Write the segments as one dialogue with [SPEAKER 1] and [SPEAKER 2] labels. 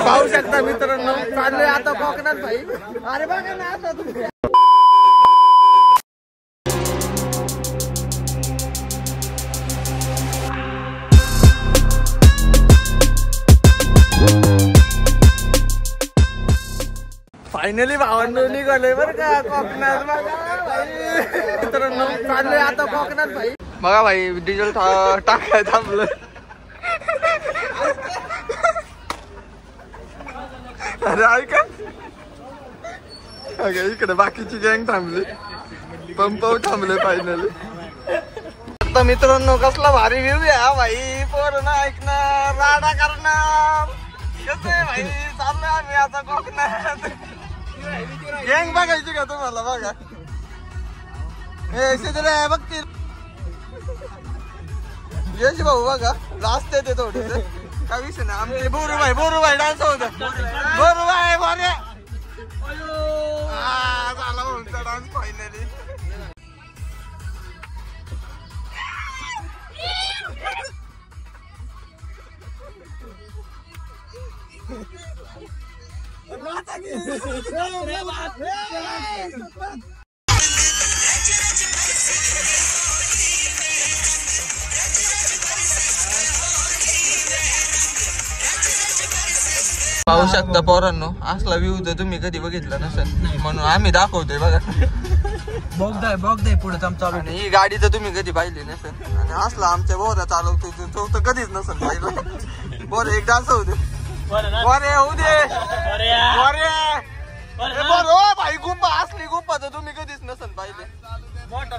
[SPEAKER 1] पाहू शकता मित्रांनो, चाललोय आता कोकणात भाई. अरे बघा ना आता तुम्ही. फायनली भावांनो निघालोय बरं का कोकणात. बघा भाई मित्रांनो, चाललोय आता कोकणात भाई. बघा भाई डिझेल टाकाय थांबलं. अरे ऐका इकडे बाकीची गँग थांबली, पंपावर थांबले फायनली. आता मित्रांनो कसला भारी व्ह्यू आहे भाई. पोरं ऐकणार, राडा करणार. कसं आहे भाई, चाललोय आम्ही आता कोकणात. गँग बघायची का तुम्हाला? बघा हे सिद्धरे बघतील. यश भाऊ बघा रास्ते ते थोडे काय विषय नाही. आमचे बोरूबाई डान्स होत. बोरूबाई बोरे झाला भाऊचा डान्स फायनली. पाहू शकता पोरांनो, असला व्ह्यू तर तुम्ही कधी बघितला नसेल, म्हणून आम्ही दाखवतोय. बघा बघताय पुढे चालू. आणि ही गाडी तर तुम्ही कधी पाहिली नसेल. आणि असला आमच्या बोरा चालवतोय तो तर कधीच नसेल पाहिलं. बोर एक डान्स होऊ दे. बरे होऊ दे. भाई गुप्पा असली गुप्पा तर तुम्ही कधीच नसेल पाहिले. मोठा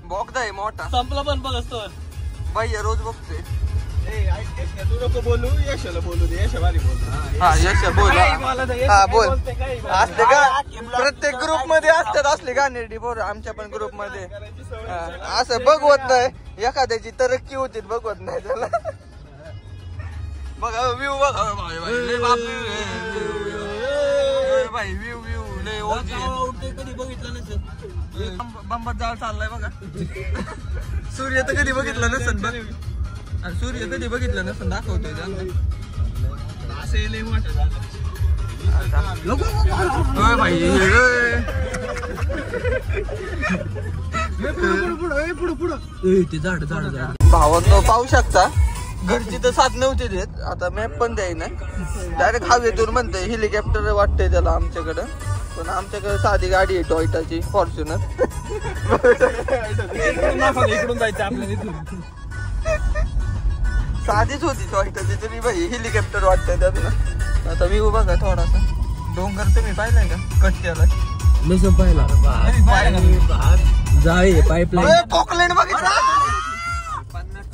[SPEAKER 1] बोगदाय मोठा संपला पण बघ असतो भाई. रोज बघतोय. तू नको बोलू, यशाला बोलू दे. यशा भारी बोल. हा यशा बोल. हा बोल. असते का प्रत्येक ग्रुप मध्ये असतात असले गाणे बोर. आमच्या पण ग्रुप मध्ये असं बघवत नाही. एखाद्याची तरक्की होती बघवत नाही त्याला. बघा व्ह्यू बघा भाई. व्ह्यू लय कधी बघितलं नसेल. बंबात जाळ चाललाय बघा. सूर्य तर कधी बघितलं नसेल बघ. सूर्य कधी बघितलं नसेल दाखवतोय त्यांना. भावांनो पाहू शकता, घरची तर साथ नव्हती देत. आता मॅप पण द्यायना, डायरेक्ट हवेतून म्हणते. हेलिकॉप्टर वाटतंय त्याला आमच्याकडं, पण आमच्याकडे साधी गाडी आहे टॉयटाची फॉर्च्युनर. इकडून जायचं आपल्याला. साधीच होती टॉयटाची तरी भाई हेलिकॉप्टर वाटतंय त्यातनं. आता व्ह्यू बघा थोडासा. डोंगर तुम्ही पाहिलाय का कट्ट्याला? नसं पाहिला. जाय पाईपलाईन पोकलँड बघितलं.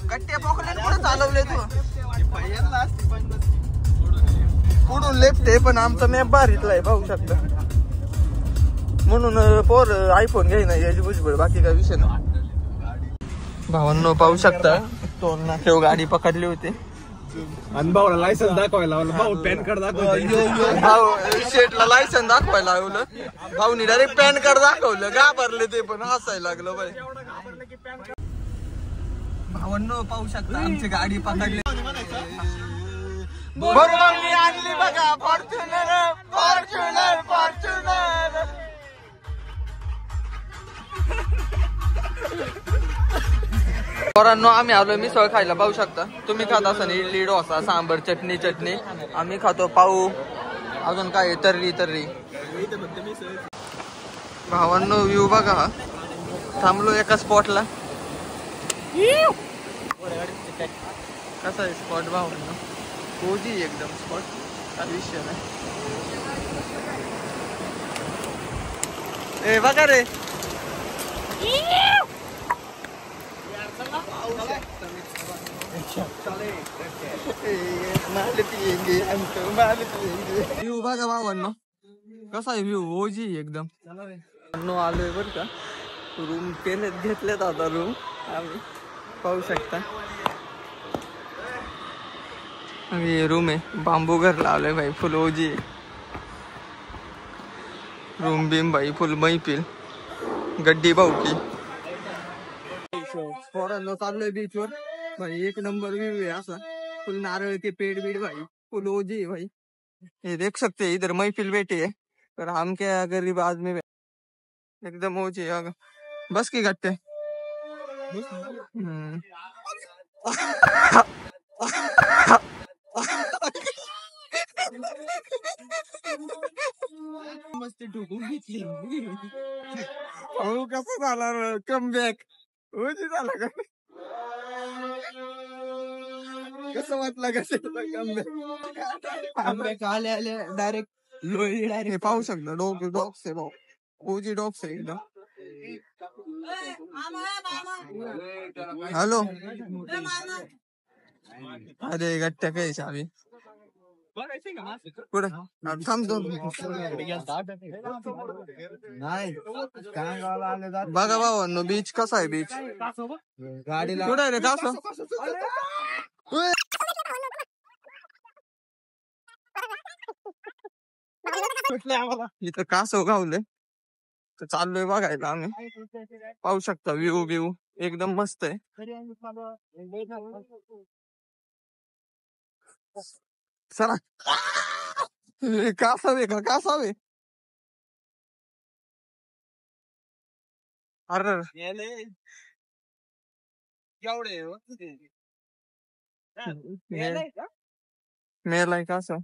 [SPEAKER 1] कट्ट्या पोकलँड कुठे चालवले तू? पुढून लेफ्ट आहे, पण आमचा मॅप भारीतला आहे पाहू शकता. म्हणून पोर आयफोन घ्याय नाही याची भुजबळ, बाकी काय विषय नाही. भावांनो पाहू शकता, टोलना ठेव गाडी पकडली होती.
[SPEAKER 2] आणि भाऊला लायसन्स दाखवायला भाऊ पॅन कार्ड दाखवलं.
[SPEAKER 1] भाऊ शेटला लायसन्स दाखवायला लावलं. भाऊनी डायरेक्ट पॅन कार्ड दाखवलं. घाबरले ते पण हसायला लागलं बाई. भावांनो पाहू शकता आमची गाडी पकडली. बरोबर मी आणली बघा फॉर्च्युनर. फॉर्च्युनर फॉर्च्युनर पोरांनो आम्ही आलोय मिसळ खायला. पाहू शकता तुम्ही खात असाल इडली डोसा सांबर चटणी. आम्ही खातो पाऊ. अजून काय तर्री. भावांनो व्ह्यू बघा. थांबलो एका स्पॉटला. कसा आहे स्पॉट भावांनो? कोजी एकदम स्पॉट, काय विषय नाही. ए बघा रे. व्ह्यू बघा भावांनो कसा आहे व्ह्यू. ओजी एकदम. आलोय बर का. रूम घेतलेत आता रूम आम्ही पाहू शकता. रूम आहे बांबू घर लावलंय भाई. फुल ओजी रूम बीम भाई. फुल मैफिल गड्डी भाऊकी. पोरांनो चाललोय बीचवर भाई. एक नंबर व्ह्यू आहे असा. फुल नारळ के पेड़ बीड भाई. फुल ओजी है भाई। ये देख सकते हैं इधर महफिल बैठी है, पर हम क्या गरीब आदमी एकदम ओजी है। बस की गट्टे मस्त ठोकून घेतली कसं झाला कम बॅक ओजी झाला का कसं वाटलं कम बॅक आले आले डायरेक्ट लोळी डायरेक्ट पाहू शकता डॉग्स आहे भाऊ ओजी डॉग्स आहे एकदम हॅलो अरे गट्ट्या काय चावी पुढे थांब दोन बघा भावांनो बीच कसा आहे बीच गाडीला कुठे रे कासव इथं कासव गावले तर चाललोय बघायला आम्ही पाहू शकता व्ह्यू एकदम मस्त आहे चला कासावे का कासावे अरे मेलाय कासव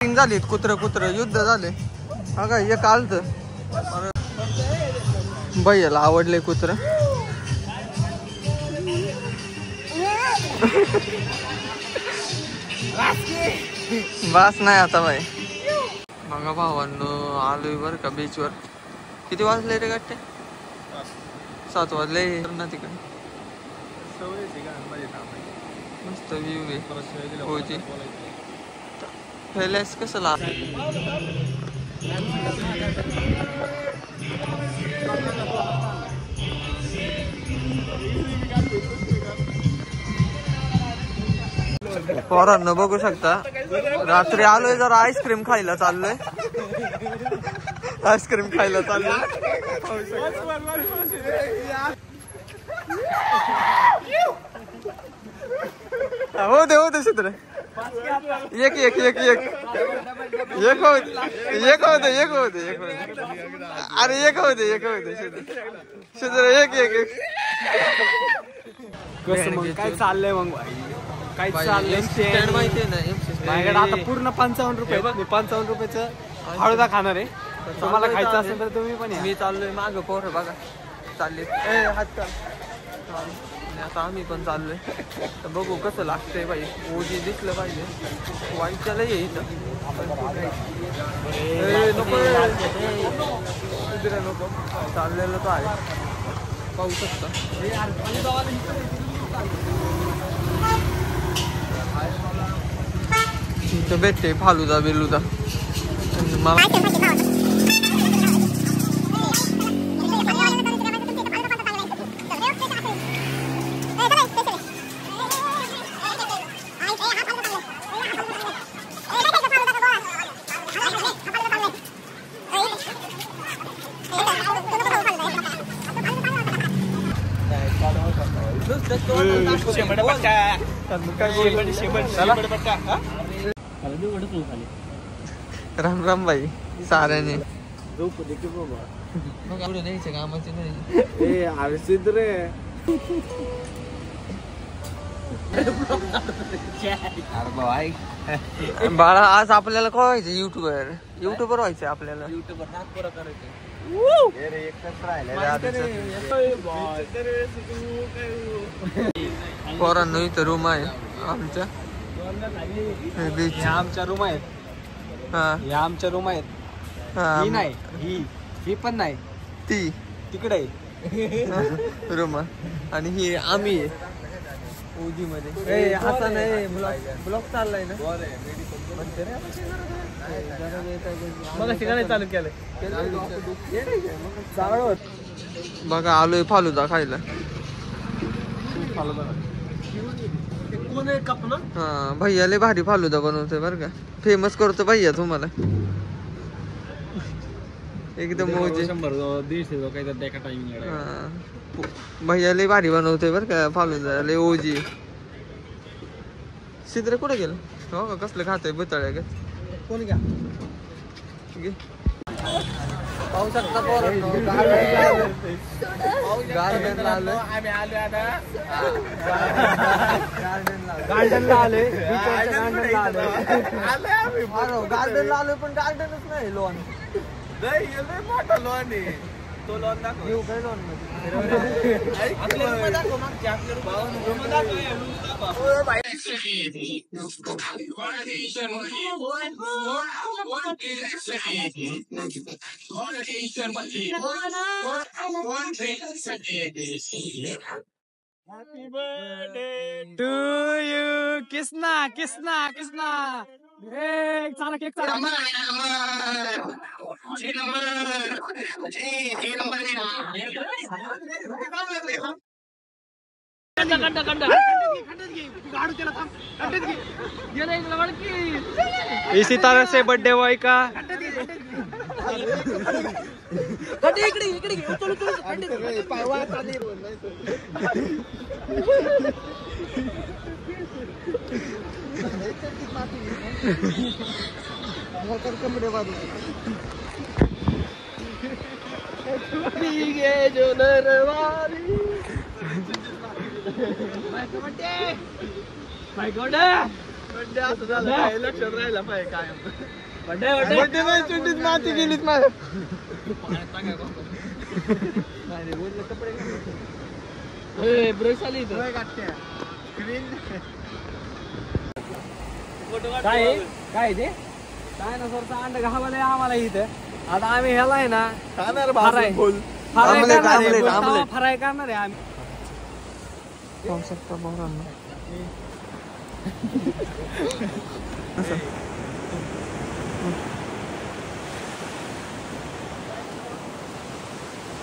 [SPEAKER 1] झालीत कुत्र युद्ध झाले हा काय एक आलत भैयाला आवडले कुत्र बस नाही आता भाई बघा भावांनो आलोय बर का बीच वर किती वाजले रे गट्टे 7 वाजले ना तिकडे मस्त व्ह्यू आहे होती पहिल्याच कसं ला पोरांनो बघू शकता रात्री आलोय जरा आईस्क्रीम खायला चाललोय आईस्क्रीम खायला चाललोय हो दे चित्र एक होते अरे एक होते चित्र एक
[SPEAKER 2] काय चाललंय मग काय चाललंय
[SPEAKER 1] माहितीये ना
[SPEAKER 2] माझ्याकडे आता पूर्ण 55 रुपये 55 रुपयाचं हळदा खाणार आहे तुम्हाला खायचं असेल तर तुम्ही पण
[SPEAKER 1] मी चाललोय माग पोर बघा चालले हात आता आम्ही पण चाललोय तर बघू कसं लागतंय बाई ओजी दिसलं पाहिजे वाईटच्या लय इथं नको चाललेलं तर आहे पाहू शकता इथं भेटते फालुदा बिलुदा राम राम भाई साऱ्याने द्यायचं कामाचे नाही
[SPEAKER 2] रे
[SPEAKER 1] बाळा आज आपल्याला काय व्हायचं युट्यूबर व्हायचं आपल्याला युट्यूबर नागपुरा करायचं पोरांनो इथं रूम आहे आमच्या
[SPEAKER 2] आमच्या रूम आहेत या आमच्या रूम आहेत ही नाही ही पण नाही
[SPEAKER 1] ती
[SPEAKER 2] तिकडे
[SPEAKER 1] रूम आणि ही आम्ही ओजी मध्ये आता नाही ब्लॉक चाललाय ना
[SPEAKER 2] मला ठिकाणी चालू केलंय
[SPEAKER 1] बघा आलोय फालुदा खायला हा भैया लय भारी फालुदा बनवतोय बरं का फेमस करतो भैया तुम्हाला एकदम ओजी
[SPEAKER 2] 100-150
[SPEAKER 1] भैया लय भारी बनवतोय बरं का फालुदा लय ओजी सिद्रे कुठे गेलं हो का कसलं खातोय बुताळ्या ग कोण घ्या पाहू शकता गार्डनला आलो आम्ही आलो आता गार्डनला आलोय गार्डनला आलोय पण गार्डनच नाही लॉन मोठा लॉन आहे तो लॉन दाखव येऊ काय lawn
[SPEAKER 2] Happy birthday to you, Kisna, Kisna, Kisna. Hey, चला केक चला. इसी तरह से बर्थडे बॉय का जो नरवाली लक्षात राहिला पाहिजे काय बर्थडे माती गेलीत माझ्या ब्रश आली काय काय ते काय ना सर अंड घालायला आम्हाला इथं आता आम्ही ह्याला आहे ना खाणार फराय करणार आहे आम्ही पाहू शकता बघांना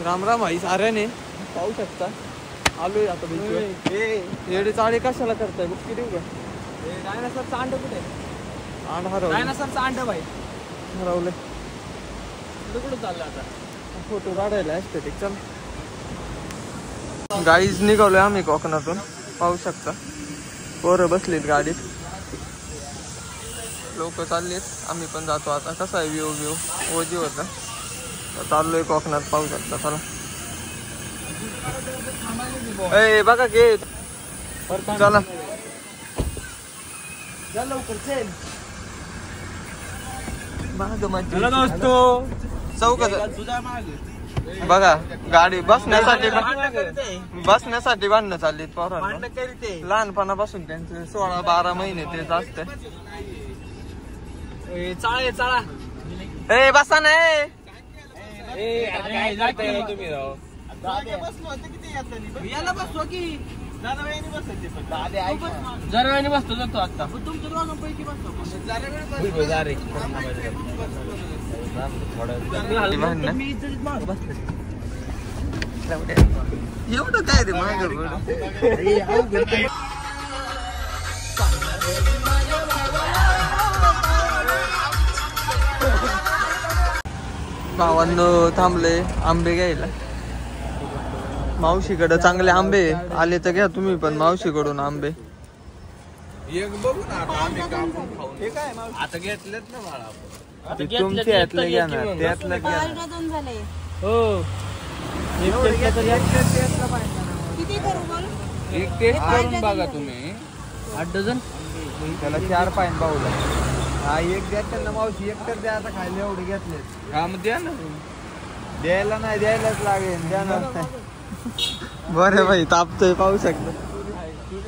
[SPEAKER 2] राम राम भाई साऱ्याने पाहू शकता आलोय आता एवढे चाळे कशाला करताय बुक देऊ का डायनासॉरचं अंड कुठे अंड हरवलं डायनासॉरचं अंड भाई हरवलं कुठं चाललं आता फोटो काढायला एस्थेटिक चल गाईज निघालोय आम्ही कोकणातून पाहू शकता पोरं बसलीत गाडीत लोक चाललीत आम्ही पण जातो आता कसा आहे व्ह्यू ओजी होता चाललोय कोकणात पाहू शकता चला ए बघा घे चला चौकात बघा गाडी बसण्यासाठी बांधणं चाललीत पोरांना लहानपणापासून त्यांचे 16-12 महिने तेच असते चाळा ए बसा ना तुम्ही याला बसतो की जरा वेळाने बसतो जातो आता तुमच्या दोघांपैकी बसतो एवढं काय रे माग भावांनो थांबले आंबे घ्यायला मावशीकडे चांगले आंबे आले तर घ्या तुम्ही पण मावशीकडून आंबे आता घेतलेत ना तुमचे यातले घ्या ना त्यातलं घ्या हो एक टेस्ट करून बघा तुम्ही 8 डझन त्याला 4 पाहिजे पाहूला हा एक द्या ना मावशी एक तर द्या आता खायला एवढे घेतले हा मग द्या ना द्यायला नाही द्यायलाच लागेल द्या ना बरे भाई तापतोय पाहू शकतो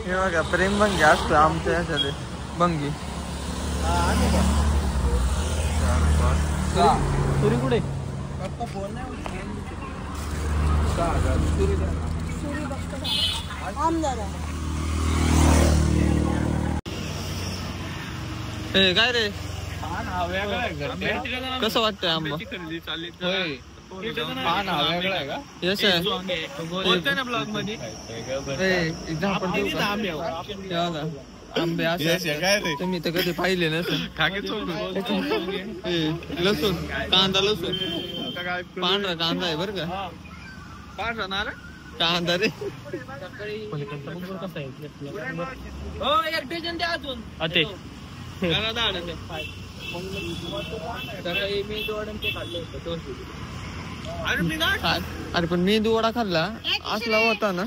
[SPEAKER 2] हे बघा प्रेम भंगी असतो आमच्या याच्यात भंगी सुरी कुठे काय रे कसं वाटतंय आंबा यश आंबे असे तुम्ही तर कधी पाहिले नसेल लसूण कांदा लसूण पांढरा कांदा आहे बरं का पांढरा नारळ
[SPEAKER 1] कांदा रे अरे पण मेंदू वडा खाल्ला असला होता ना.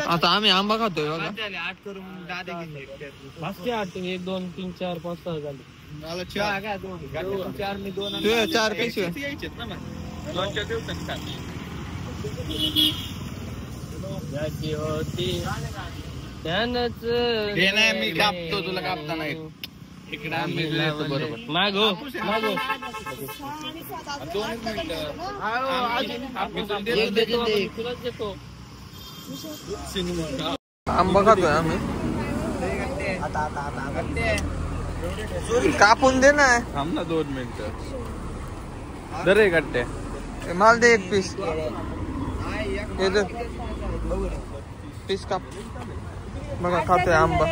[SPEAKER 1] आता आम्ही आंबा खातोय बघा.
[SPEAKER 3] 1 2 3 4 5 6 झाले.
[SPEAKER 1] 4 पिशव्या
[SPEAKER 2] मी कापतो तुला कापता नाही. इकडे आम्ही बरोबर
[SPEAKER 3] मागो
[SPEAKER 1] आंबा खातोय आम्ही. कापून दे ना.
[SPEAKER 2] थांब ना 2 मिनिटं. दरे गट्टे
[SPEAKER 1] माल दे 1 पीस. पीस काप. बघा खातोय आंबा.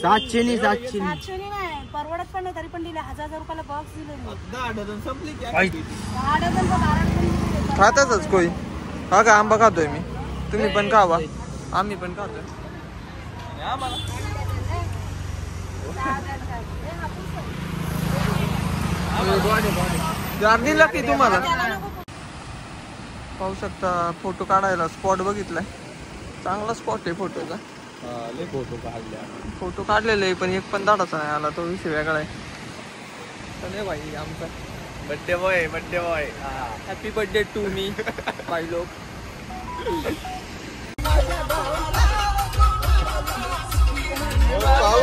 [SPEAKER 3] 700
[SPEAKER 4] परवडत पण नाही तरी पण दिले 1000 रुपयाला बॉक्स दिले.
[SPEAKER 1] खातातच कोई. हा का आंबा खातोय मी. तुम्ही पण खावा. आम्ही पण खातोय. दिला की तुम्हाला पाहू शकता. फोटो काढायला स्पॉट बघितलाय. चांगला स्पॉट आहे फोटोचा. फोटो काढलेले आहे पण एक पण दाडाचा नाही आला. तो विषय वेगळा आहे. तर भाई आमचा
[SPEAKER 2] birthday boy
[SPEAKER 1] happy birthday to me bye लोक. पाहू